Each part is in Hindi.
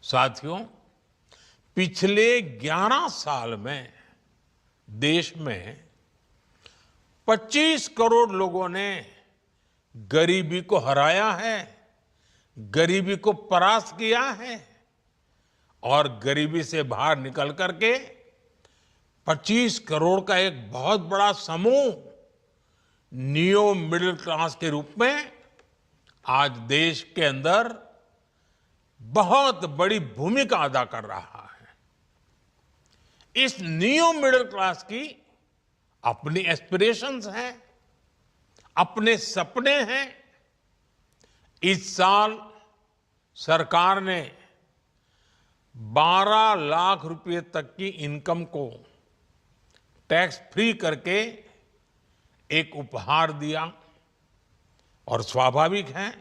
साथियों, पिछले 11 साल में देश में 25 करोड़ लोगों ने गरीबी को हराया है, गरीबी को परास्त किया है और गरीबी से बाहर निकल करके 25 करोड़ का एक बहुत बड़ा समूह नियो मिडिल क्लास के रूप में आज देश के अंदर बहुत बड़ी भूमिका अदा कर रहा है। इस नियो मिडिल क्लास की अपनी एस्पिरेशंस हैं, अपने सपने हैं। इस साल सरकार ने 12 लाख रुपए तक की इनकम को टैक्स फ्री करके एक उपहार दिया और स्वाभाविक है,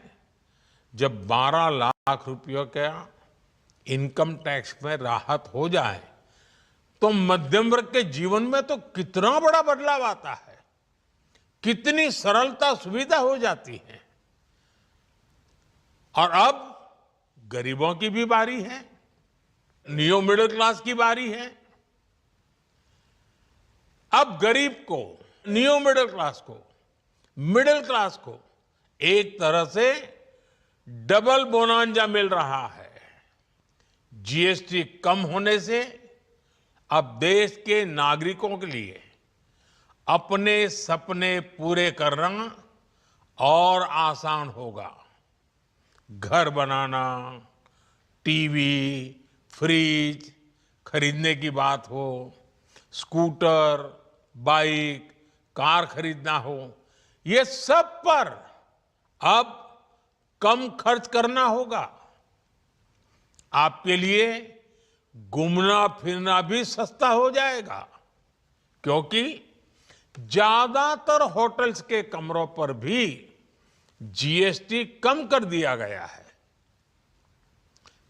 जब 12 लाख रुपयों का इनकम टैक्स में राहत हो जाए तो मध्यम वर्ग के जीवन में तो कितना बड़ा बदलाव आता है, कितनी सरलता सुविधा हो जाती है। और अब गरीबों की भी बारी है, नियो मिडिल क्लास की बारी है। अब गरीब को, नियो मिडिल क्लास को एक तरह से डबल बोनांजा मिल रहा है। जीएसटी कम होने से अब देश के नागरिकों के लिए अपने सपने पूरे करना और आसान होगा। घर बनाना, टीवी, फ्रिज खरीदने की बात हो, स्कूटर, बाइक, कार खरीदना हो, ये सब पर अब कम खर्च करना होगा। आपके लिए घूमना फिरना भी सस्ता हो जाएगा, क्योंकि ज्यादातर होटल्स के कमरों पर भी जीएसटी कम कर दिया गया है।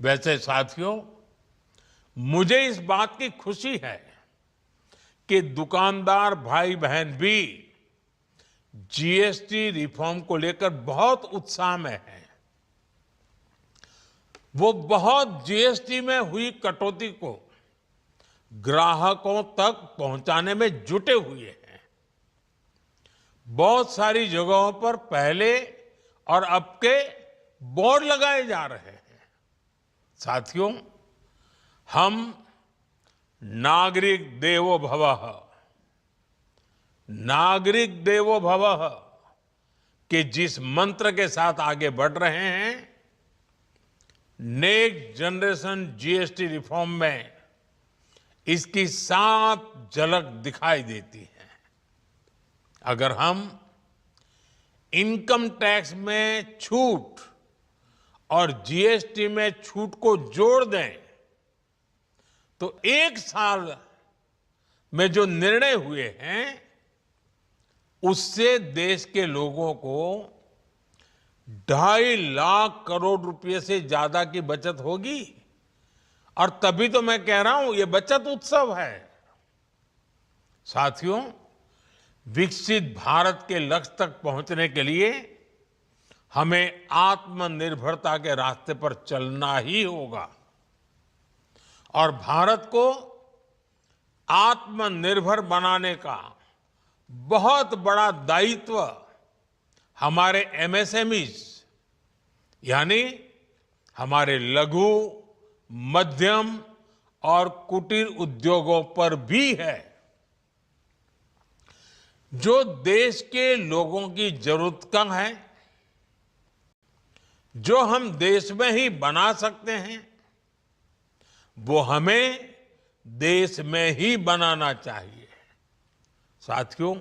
वैसे साथियों, मुझे इस बात की खुशी है कि दुकानदार भाई बहन भी जीएसटी रिफॉर्म को लेकर बहुत उत्साह में हैं। वो बहुत जीएसटी में हुई कटौती को ग्राहकों तक पहुंचाने में जुटे हुए हैं। बहुत सारी जगहों पर पहले और अब के बोर्ड लगाए जा रहे हैं। साथियों, हम नागरिक देवो भवः के जिस मंत्र के साथ आगे बढ़ रहे हैं, नेक्स्ट जनरेशन जीएसटी रिफॉर्म में इसकी साफ झलक दिखाई देती है। अगर हम इनकम टैक्स में छूट और जीएसटी में छूट को जोड़ दें तो एक साल में जो निर्णय हुए हैं उससे देश के लोगों को 2.5 लाख करोड़ रुपए से ज्यादा की बचत होगी। और तभी तो मैं कह रहा हूं, ये बचत उत्सव है। साथियों, विकसित भारत के लक्ष्य तक पहुंचने के लिए हमें आत्मनिर्भरता के रास्ते पर चलना ही होगा और भारत को आत्मनिर्भर बनाने का बहुत बड़ा दायित्व हमारे एमएसएमईज यानी हमारे लघु, मध्यम और कुटीर उद्योगों पर भी है, जो देश के लोगों की जरूरत का है, जो हम देश में ही बना सकते हैं, वो हमें देश में ही बनाना चाहिए। साथियों,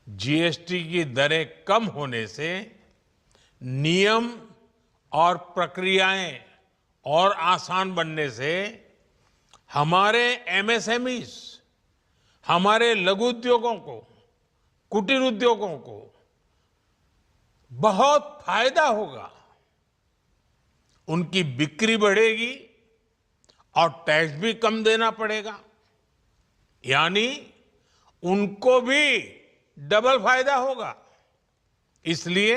जीएसटी की दरें कम होने से नियम और प्रक्रियाएं और आसान बनने से हमारे एमएसएमईज, हमारे लघु उद्योगों को, कुटीर उद्योगों को बहुत फायदा होगा। उनकी बिक्री बढ़ेगी और टैक्स भी कम देना पड़ेगा, यानी उनको भी डबल फायदा होगा। इसलिए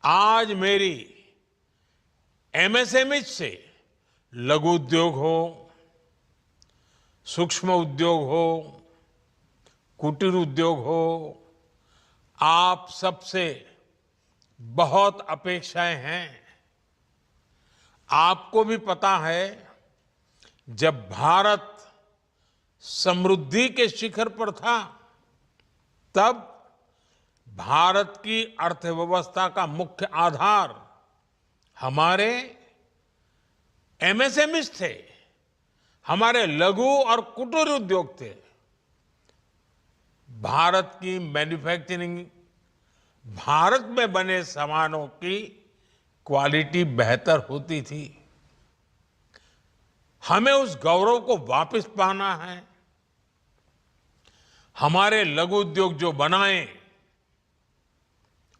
आज मेरी एमएसएमई से लघु उद्योग हो, सूक्ष्म उद्योग हो, कुटीर उद्योग हो, आप सबसे बहुत अपेक्षाएं हैं। आपको भी पता है, जब भारत समृद्धि के शिखर पर था, तब भारत की अर्थव्यवस्था का मुख्य आधार हमारे एमएसएमईज थे, हमारे लघु और कुटीर उद्योग थे। भारत की मैन्युफैक्चरिंग, भारत में बने सामानों की क्वालिटी बेहतर होती थी। हमें उस गौरव को वापस पाना है। हमारे लघु उद्योग जो बनाए,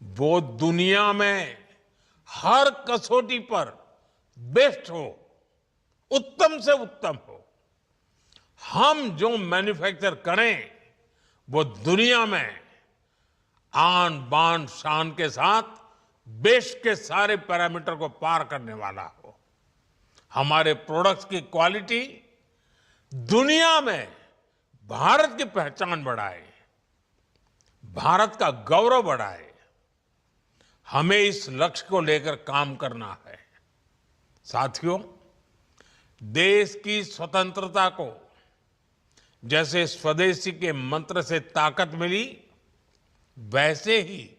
वो दुनिया में हर कसौटी पर बेस्ट हो, उत्तम से उत्तम हो। हम जो मैन्युफैक्चर करें, वो दुनिया में आन बान शान के साथ बेस्ट के सारे पैरामीटर को पार करने वाला हो। हमारे प्रोडक्ट्स की क्वालिटी दुनिया में भारत की पहचान बढ़ाए, भारत का गौरव बढ़ाए। हमें इस लक्ष्य को लेकर काम करना है। साथियों, देश की स्वतंत्रता को जैसे स्वदेशी के मंत्र से ताकत मिली, वैसे ही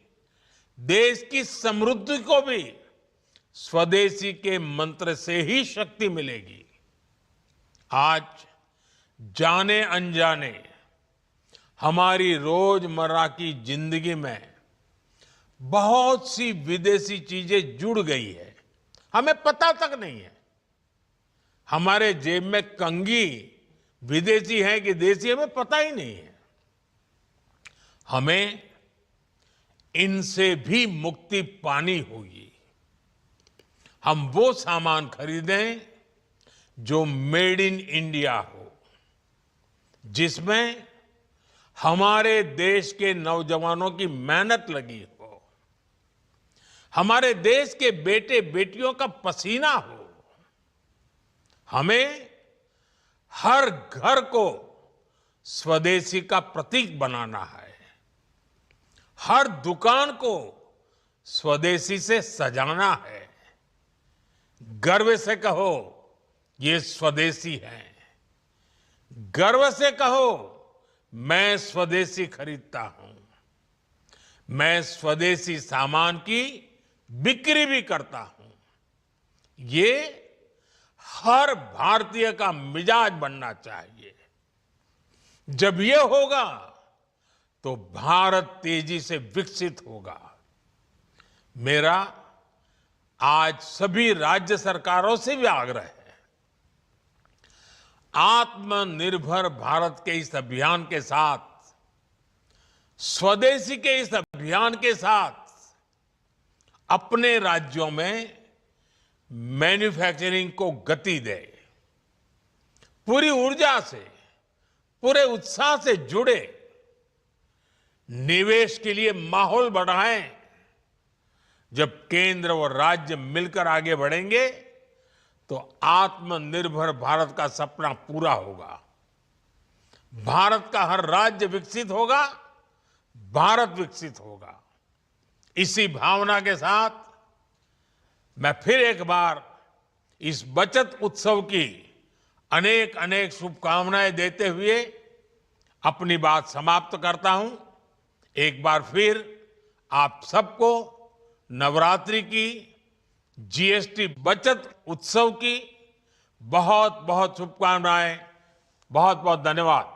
देश की समृद्धि को भी स्वदेशी के मंत्र से ही शक्ति मिलेगी। आज जाने अनजाने हमारी रोजमर्रा की जिंदगी में बहुत सी विदेशी चीजें जुड़ गई है, हमें पता तक नहीं है। हमारे जेब में कंघी विदेशी है कि देसी, हमें पता ही नहीं है। हमें इनसे भी मुक्ति पानी होगी। हम वो सामान खरीदें जो मेड इन इंडिया हो, जिसमें हमारे देश के नौजवानों की मेहनत लगी हो, हमारे देश के बेटे बेटियों का पसीना हो। हमें हर घर को स्वदेशी का प्रतीक बनाना है, हर दुकान को स्वदेशी से सजाना है। गर्व से कहो, ये स्वदेशी है। गर्व से कहो, मैं स्वदेशी खरीदता हूं। मैं स्वदेशी सामान की बिक्री भी करता हूं। ये हर भारतीय का मिजाज बनना चाहिए। जब ये होगा, तो भारत तेजी से विकसित होगा। मेरा आज सभी राज्य सरकारों से भी आग्रह है, आत्मनिर्भर भारत के इस अभियान के साथ, स्वदेशी के इस अभियान के साथ अपने राज्यों में मैन्युफैक्चरिंग को गति दे। पूरी ऊर्जा से, पूरे उत्साह से जुड़े, निवेश के लिए माहौल बढ़ाएं। जब केंद्र और राज्य मिलकर आगे बढ़ेंगे, तो आत्मनिर्भर भारत का सपना पूरा होगा। भारत का हर राज्य विकसित होगा, भारत विकसित होगा। इसी भावना के साथ मैं फिर एक बार इस बचत उत्सव की अनेक अनेक शुभकामनाएं देते हुए अपनी बात समाप्त करता हूं। एक बार फिर आप सबको नवरात्रि की, जीएसटी बचत उत्सव की बहुत बहुत शुभकामनाएं। बहुत बहुत धन्यवाद।